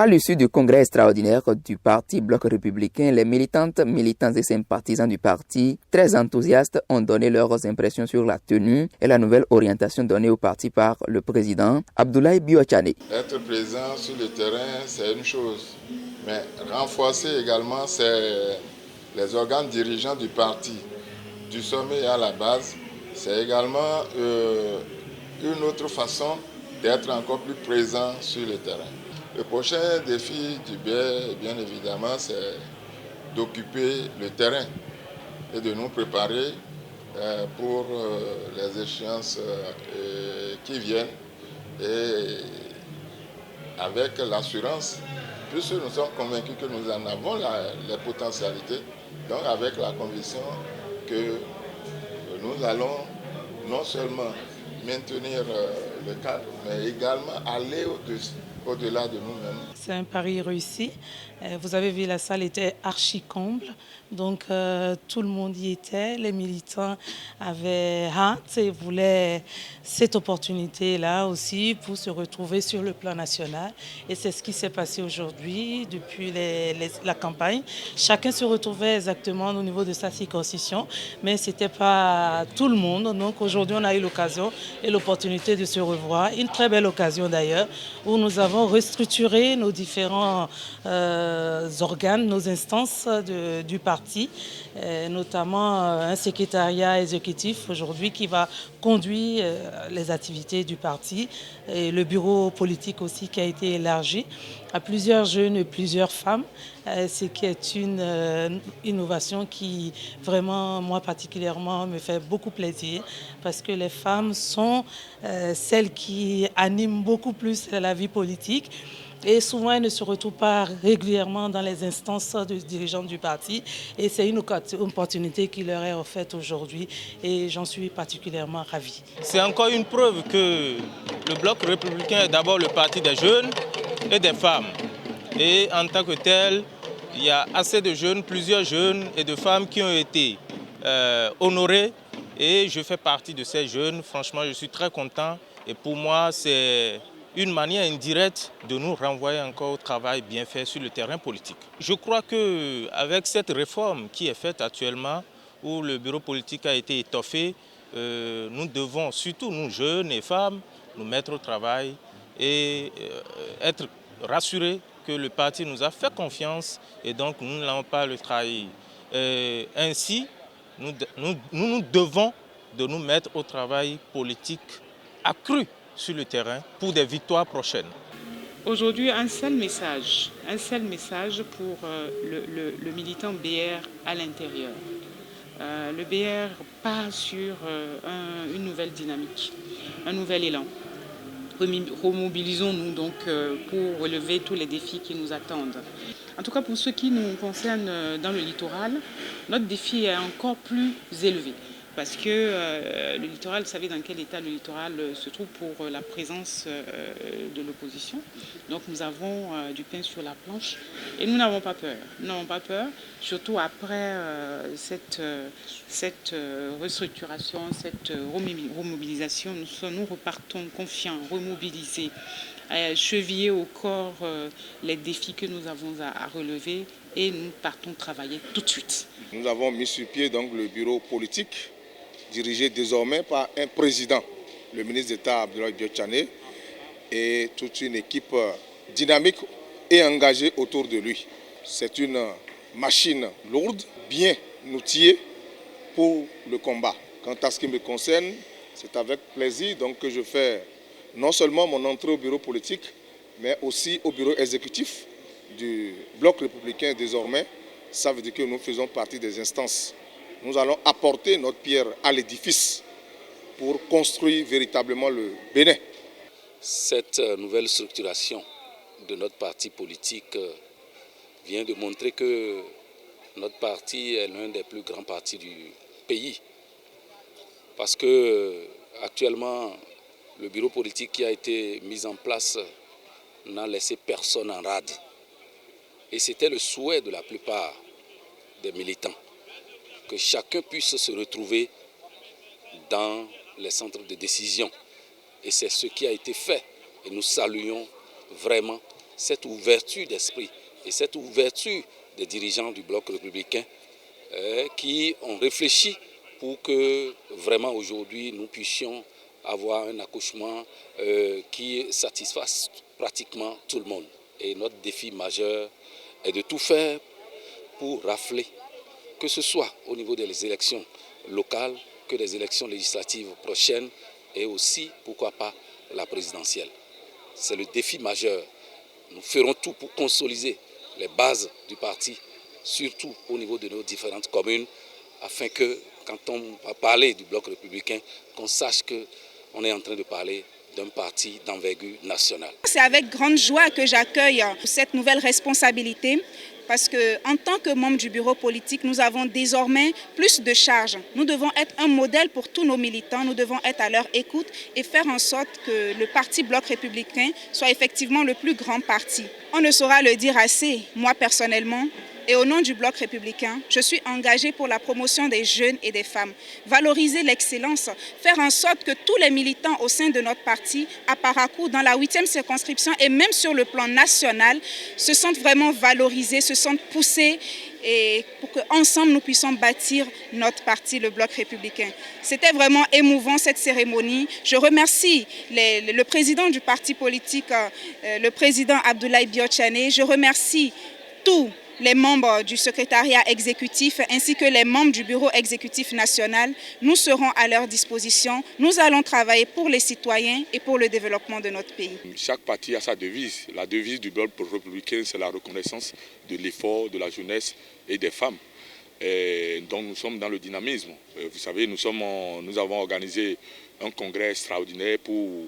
À l'issue du congrès extraordinaire du Parti Bloc républicain, les militantes, militants et sympathisants du parti, très enthousiastes, ont donné leurs impressions sur la tenue et la nouvelle orientation donnée au parti par le président Abdoulaye Biotchane. Être présent sur le terrain, c'est une chose, mais renforcer également les organes dirigeants du parti, du sommet à la base, c'est également une autre façon d'être encore plus présent sur le terrain. Le prochain défi du BR, bien évidemment, c'est d'occuper le terrain et de nous préparer pour les échéances qui viennent, et avec l'assurance, puisque nous sommes convaincus que nous en avons les potentialités, donc avec la conviction que nous allons non seulement maintenir le cadre, mais également aller au-delà de nous-mêmes. C'est un pari réussi. Vous avez vu, la salle était archi comble. Donc tout le monde y était. Les militants avaient hâte et voulaient cette opportunité-là aussi pour se retrouver sur le plan national. Et c'est ce qui s'est passé aujourd'hui depuis la campagne. Chacun se retrouvait exactement au niveau de sa circonscription, mais ce n'était pas tout le monde. Donc aujourd'hui, on a eu l'occasion et l'opportunité de se revoir. Une très belle occasion d'ailleurs, où nous avons restructuré nos différents organes, nos instances du parti, notamment un secrétariat exécutif aujourd'hui qui va conduire les activités du parti, et le bureau politique aussi qui a été élargi à plusieurs jeunes et plusieurs femmes, ce qui est une innovation qui vraiment, moi particulièrement, me fait beaucoup plaisir, parce que les femmes sont celles qui animent beaucoup plus la vie politique. Et souvent, elles ne se retrouvent pas régulièrement dans les instances de dirigeants du parti. Et c'est une opportunité qui leur est offerte aujourd'hui. Et j'en suis particulièrement ravie. C'est encore une preuve que le Bloc républicain est d'abord le parti des jeunes et des femmes. Et en tant que tel, il y a assez de jeunes, plusieurs jeunes et de femmes qui ont été honorés. Et je fais partie de ces jeunes. Franchement, je suis très content. Et pour moi, c'est une manière indirecte de nous renvoyer encore au travail bien fait sur le terrain politique. Je crois qu'avec cette réforme qui est faite actuellement, où le bureau politique a été étoffé, nous devons, surtout nous jeunes et femmes, nous mettre au travail et être rassurés que le parti nous a fait confiance et donc nous n'allons pas le trahir. Ainsi, nous devons de nous mettre au travail politique accru sur le terrain pour des victoires prochaines. Aujourd'hui, un seul message pour le militant BR à l'intérieur. Le BR part sur une nouvelle dynamique, un nouvel élan. Remobilisons-nous donc pour relever tous les défis qui nous attendent. En tout cas, pour ce qui nous concerne dans le littoral, notre défi est encore plus élevé. Parce que le littoral, vous savez dans quel état le littoral se trouve pour la présence de l'opposition. Donc nous avons du pain sur la planche et nous n'avons pas peur. Nous n'avons pas peur, surtout après cette restructuration, cette remobilisation. Nous repartons confiants, remobilisés, chevillés au corps les défis que nous avons à relever et nous partons travailler tout de suite. Nous avons mis sur pied donc le bureau politique, dirigé désormais par un président, le ministre d'État Abdoulaye Biotchane, et toute une équipe dynamique et engagée autour de lui. C'est une machine lourde, bien outillée pour le combat. Quant à ce qui me concerne, c'est avec plaisir donc, que je fais non seulement mon entrée au bureau politique, mais aussi au bureau exécutif du Bloc républicain désormais. Ça veut dire que nous faisons partie des instances. Nous allons apporter notre pierre à l'édifice pour construire véritablement le Bénin. Cette nouvelle structuration de notre parti politique vient de montrer que notre parti est l'un des plus grands partis du pays. Parce que actuellement, le bureau politique qui a été mis en place n'a laissé personne en rade. Et c'était le souhait de la plupart des militants, que chacun puisse se retrouver dans les centres de décision. Et c'est ce qui a été fait. Et nous saluons vraiment cette ouverture d'esprit et cette ouverture des dirigeants du bloc républicain qui ont réfléchi pour que vraiment aujourd'hui nous puissions avoir un accouchement qui satisfasse pratiquement tout le monde. Et notre défi majeur est de tout faire pour rafler, que ce soit au niveau des élections locales, que des élections législatives prochaines et aussi, pourquoi pas, la présidentielle. C'est le défi majeur. Nous ferons tout pour consolider les bases du parti, surtout au niveau de nos différentes communes, afin que, quand on va parler du bloc républicain, qu'on sache qu'on est en train de parler d'un parti d'envergure nationale. C'est avec grande joie que j'accueille cette nouvelle responsabilité parce qu'en tant que membre du bureau politique, nous avons désormais plus de charges. Nous devons être un modèle pour tous nos militants, nous devons être à leur écoute et faire en sorte que le parti Bloc républicain soit effectivement le plus grand parti. On ne saura le dire assez, moi personnellement. Et au nom du Bloc républicain, je suis engagée pour la promotion des jeunes et des femmes, valoriser l'excellence, faire en sorte que tous les militants au sein de notre parti, à Parakou, dans la 8e circonscription et même sur le plan national, se sentent vraiment valorisés, se sentent poussés et pour qu'ensemble nous puissions bâtir notre parti, le Bloc républicain. C'était vraiment émouvant cette cérémonie. Je remercie le président du parti politique, le président Abdoulaye Biotchane. Je remercie tous les membres du secrétariat exécutif ainsi que les membres du bureau exécutif national. Nous serons à leur disposition. Nous allons travailler pour les citoyens et pour le développement de notre pays. Chaque parti a sa devise. La devise du bloc républicain, c'est la reconnaissance de l'effort de la jeunesse et des femmes. Donc nous sommes dans le dynamisme. Vous savez, nous avons organisé un congrès extraordinaire pour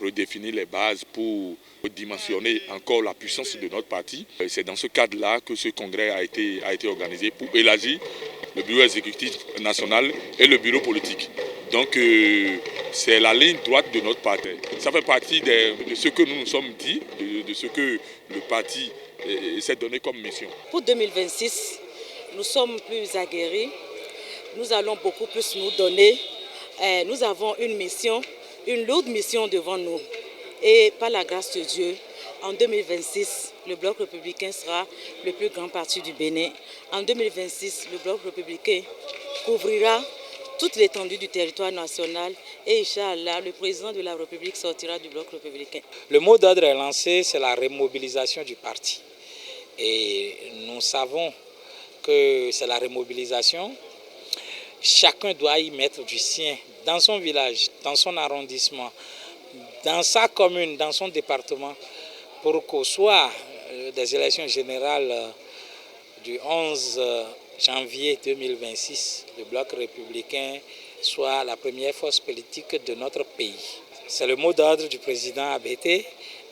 redéfinir les bases, pour dimensionner encore la puissance de notre parti. C'est dans ce cadre-là que ce congrès a été organisé pour élargir le bureau exécutif national et le bureau politique. Donc c'est la ligne droite de notre parti. Ça fait partie de ce que nous nous sommes dit, de ce que le parti s'est donné comme mission. Pour 2026, nous sommes plus aguerris, nous allons beaucoup plus nous donner. Nous avons une mission, une lourde mission devant nous. Et par la grâce de Dieu, en 2026, le Bloc républicain sera le plus grand parti du Bénin. En 2026, le Bloc républicain couvrira toute l'étendue du territoire national et Inch'Allah, le président de la République sortira du Bloc républicain. Le mot d'ordre est lancé, c'est la remobilisation du parti. Et nous savons que c'est la remobilisation. Chacun doit y mettre du sien, dans son village, dans son arrondissement, dans sa commune, dans son département, pour qu'au soir des élections générales du 11 janvier 2026, le Bloc républicain soit la première force politique de notre pays. C'est le mot d'ordre du président ABT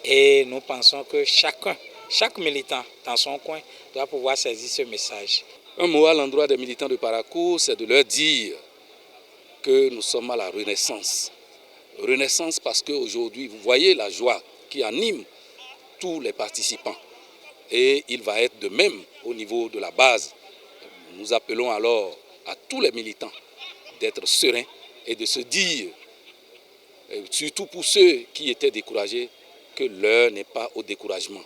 et nous pensons que chaque militant dans son coin doit pouvoir saisir ce message. Un mot à l'endroit des militants de Parakou, c'est de leur dire que nous sommes à la renaissance. Renaissance parce qu'aujourd'hui, vous voyez la joie qui anime tous les participants. Et il va être de même au niveau de la base. Nous appelons alors à tous les militants d'être sereins et de se dire, surtout pour ceux qui étaient découragés, que l'heure n'est pas au découragement.